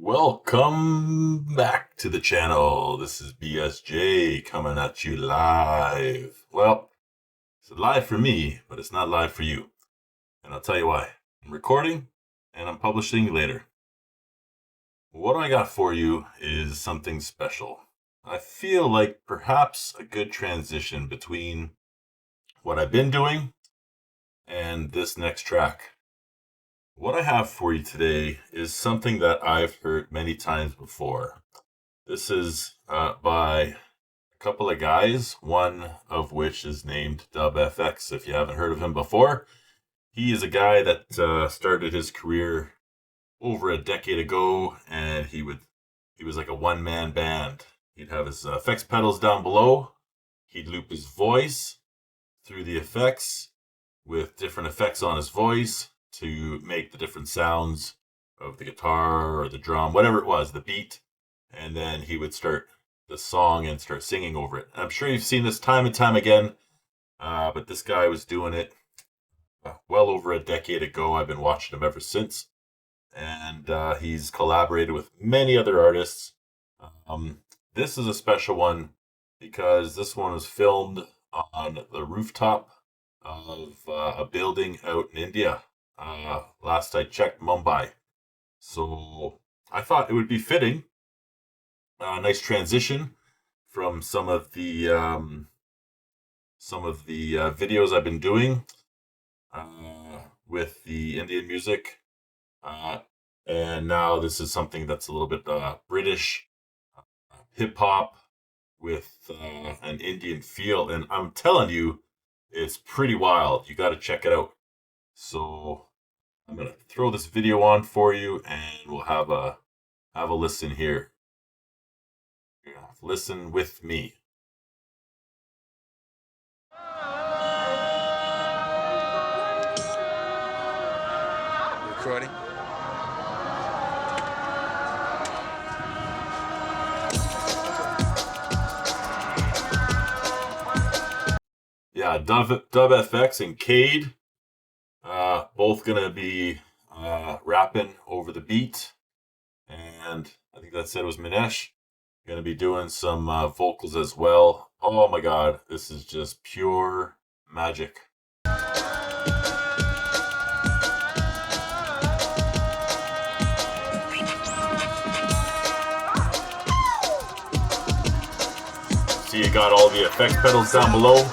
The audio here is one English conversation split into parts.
Welcome back to the channel. This is BSJ coming at you live. Well, it's live for me, but it's not live for you. And I'll tell you why. I'm recording and I'm publishing later. What I got for you is something special. I feel like perhaps a good transition between what I've been doing and this next track. What I have for you today is something that I've heard many times before. This is by a couple of guys, one of which is named DubFX. If you haven't heard of him before, he is a guy that started his career over a decade ago, and he was like a one-man band. He'd have his effects pedals down below. He'd loop his voice through the effects with different effects on his voice to make the different sounds of the guitar or the drum, whatever it was, the beat. And then he would start the song and start singing over it. I'm sure you've seen this time and time again, but this guy was doing it well over a decade ago. I've been watching him ever since. And he's collaborated with many other artists. This is a special one because this one was filmed on the rooftop of a building out in India. Last I checked, Mumbai. So I thought it would be fitting. A nice transition from some of the videos I've been doing with the Indian music. And now this is something that's a little bit British hip hop with an Indian feel. And I'm telling you, it's pretty wild. You got to check it out. So I'm going to throw this video on for you and we'll have a listen here. Listen with me. Recording. Yeah, DubFX and Cade. Both gonna be rapping over the beat, and I think that said it was Mahesh. Gonna be doing some vocals as well. Oh my god, this is just pure magic. See, you got all the effect pedals down below.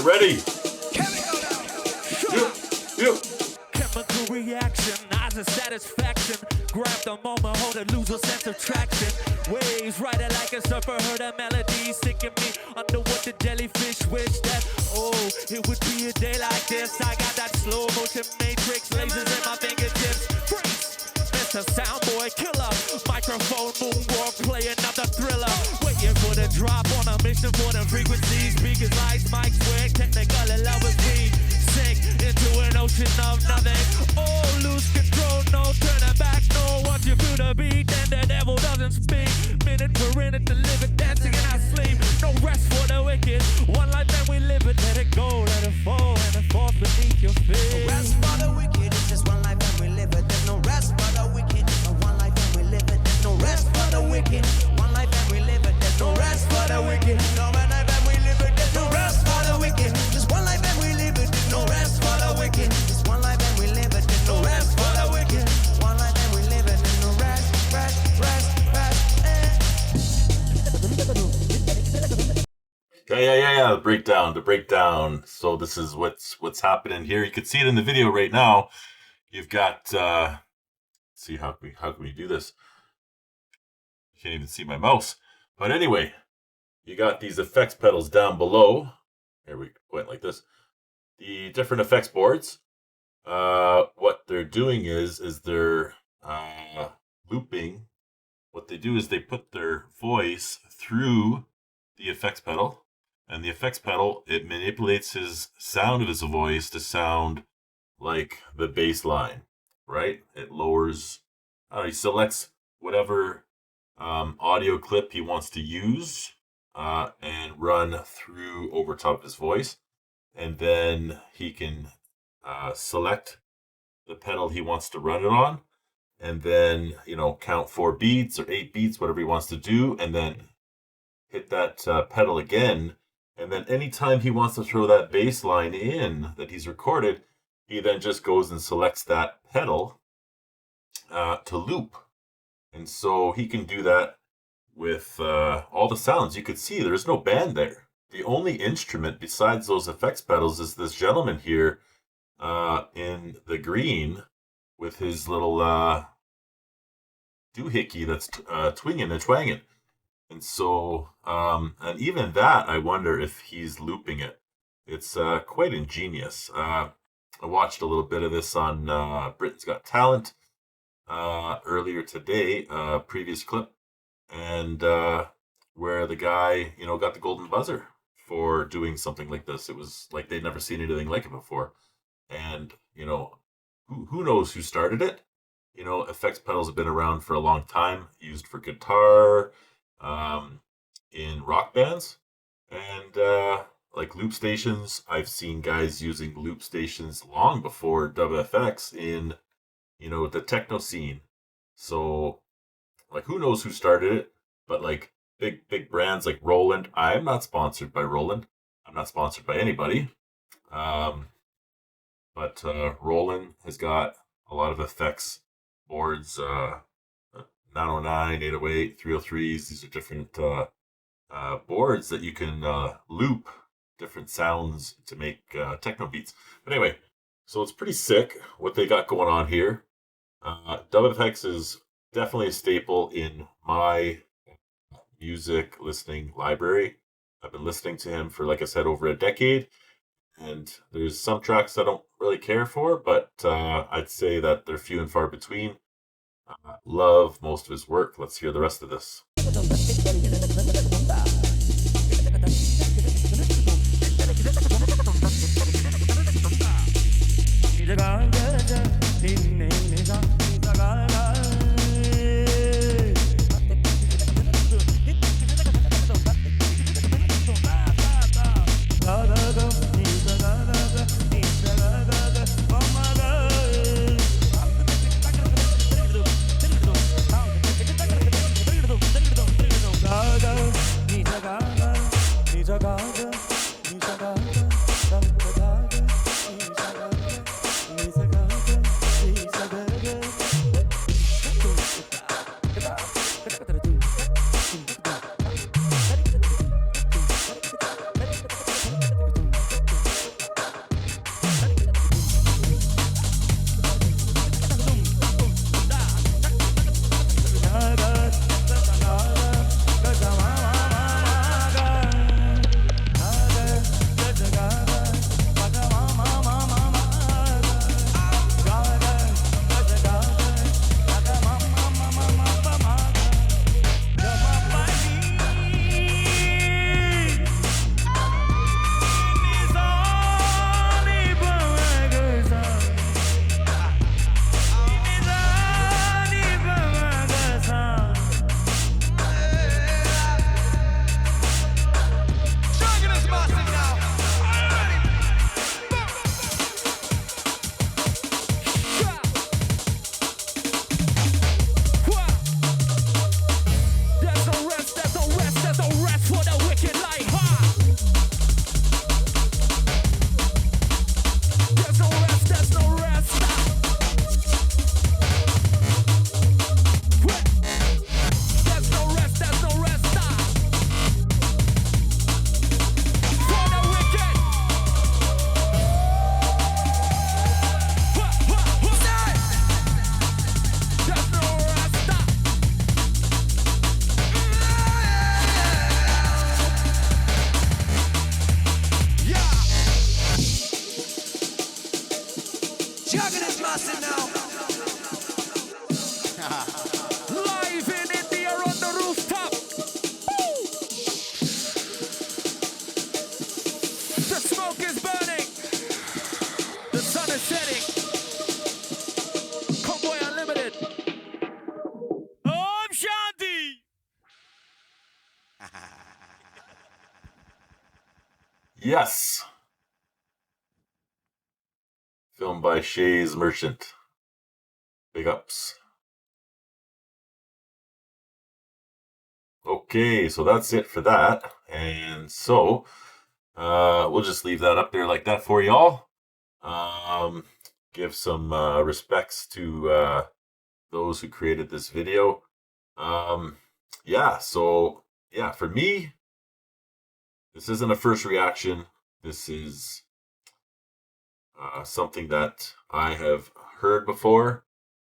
Get ready. Chemical reaction, eyes of satisfaction. Grab the moment, hold it, lose a sense of traction. Waves, ride it like a surfer, heard a melody sticking me under what the jellyfish wish that, oh, it would be a day like this. I got that slow motion matrix, lasers in my fingertips. Freeze, Mr. Soundboy killer, microphone moonwalk, play another thriller. Waiting for the drop on a mission for the frequencies. Speakers, lights, mics, swag, technical and love with me. Sink into an ocean of nothing. Oh, lose control, no turning back. No, once you feel the beat, then the devil doesn't speak. Minute per minute to live it, dancing in our sleep. No rest for the wicked. One life and we live it. Let it go, let it fall, and it falls beneath your feet. No rest for the wicked. It's just one life and we live it. There's no rest for the wicked. One life and we live it. There's no rest for the wicked. One life and we live it. There's no rest for the wicked. No one life and we live it. There's no rest for the wicked. Just one life and we live it. There's no rest for the wicked. Just one life and we live it. There's no rest for the wicked. One life and we live it. There's no rest, rest, rest, rest. Yeah. The breakdown. So this is what's happening here. You can see it in the video right now. You've got. Let's see how can we do this? You can't even see my mouse. But anyway, you got these effects pedals down below. Here we went like this. The different effects boards. What they're doing is they're looping. What they do is they put their voice through the effects pedal, and the effects pedal, it manipulates his sound of his voice to sound like the bass line, right? It lowers, he selects whatever audio clip he wants to use and run through over top of his voice, and then he can select the pedal he wants to run it on, and then, count 4 beats or 8 beats, whatever he wants to do, and then hit that pedal again. And then anytime he wants to throw that bass line in that he's recorded, he then just goes and selects that pedal to loop. And so he can do that with all the sounds. You could see there's no band there. The only instrument besides those effects pedals is this gentleman here in the green with his little doohickey that's twinging and twanging. And so, and even that, I wonder if he's looping it. It's quite ingenious. I watched a little bit of this on Britain's Got Talent earlier today, previous clip, and where the guy, got the golden buzzer for doing something like this. It was like they'd never seen anything like it before. And, who knows who started it? Effects pedals have been around for a long time, used for guitar, in rock bands, and like loop stations. I've seen guys using loop stations long before WFX in, the techno scene. So, like, who knows who started it? But like big brands like Roland. I'm not sponsored by Roland. I'm not sponsored by anybody. But Roland has got a lot of effects boards, 909, 808, 303s. These are different boards that you can loop different sounds to make techno beats. But anyway, so it's pretty sick what they got going on here. WFX is definitely a staple in my music listening library. I've been listening to him for, like I said, over a decade. And there's some tracks I don't really care for, but I'd say that they're few and far between. Love most of his work. Let's hear the rest of this. Live in India on the rooftop. Woo! The smoke is burning. The sun is setting. Convoy Unlimited. Om Shanti. Yes. Filmed by Shays Merchant. Big ups. Okay, so that's it for that. And so we'll just leave that up there like that for y'all. Give some respects to those who created this video. Yeah, so yeah, for me, this isn't a first reaction. This is something that I have heard before.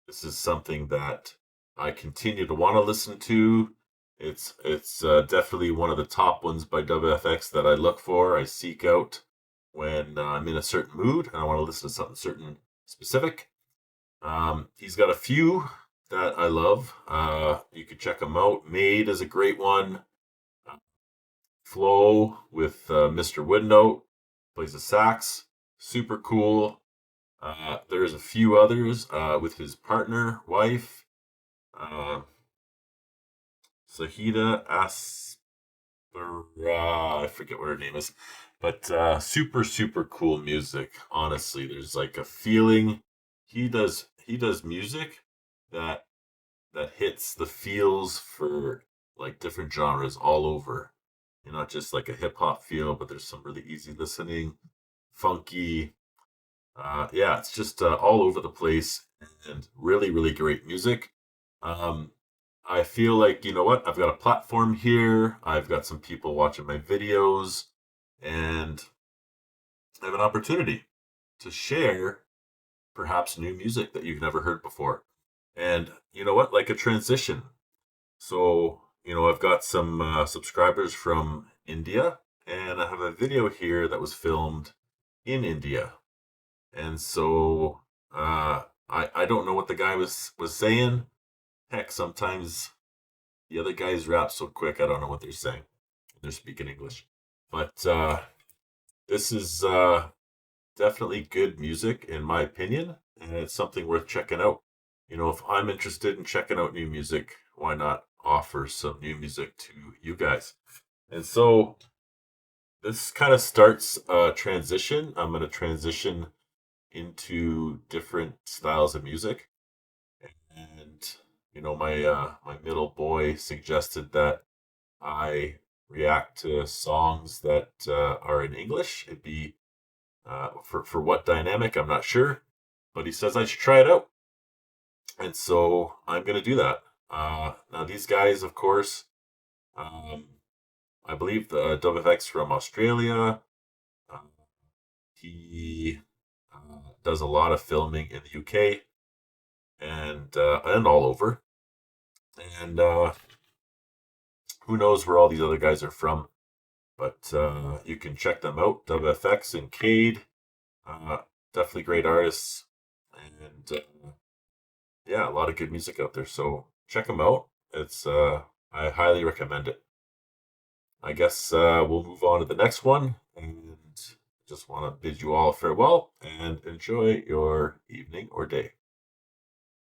This is something that I continue to want to listen to. It's definitely one of the top ones by WFX that I look for. I seek out when I'm in a certain mood and I want to listen to something certain specific. He's got a few that I love. You could check them out. Made is a great one. Flow with Mr. Woodnote, plays the sax. Super cool. There's a few others with his partner, wife. Sahida Aspera, I forget what her name is, but super cool music. Honestly, there's like a feeling. He does music that hits the feels for like different genres all over. You know, not just like a hip hop feel, but there's some really easy listening, funky. Yeah, it's just all over the place and really great music. I feel like, you know what, I've got a platform here. I've got some people watching my videos, and I have an opportunity to share perhaps new music that you've never heard before. And you know what, like a transition. So, you know, I've got some subscribers from India, and I have a video here that was filmed in India. And so I don't know what the guy was saying. Heck, sometimes the other guys rap so quick I don't know what they're saying. They're speaking English. But this is definitely good music in my opinion, and it's something worth checking out. You know, if I'm interested in checking out new music, why not offer some new music to you guys? And so this kind of starts a transition. I'm going to transition into different styles of music. And you know, my middle boy suggested that I react to songs that are in English. It'd be for what dynamic, I'm not sure, but he says I should try it out, and so I'm gonna do that. Now these guys, of course, I believe the WFX from Australia. He does a lot of filming in the UK and all over. And who knows where all these other guys are from, but you can check them out. WFX and Cade, definitely great artists, and yeah, a lot of good music out there. So check them out. It's I highly recommend it. I guess we'll move on to the next one, and just want to bid you all farewell and enjoy your evening or day.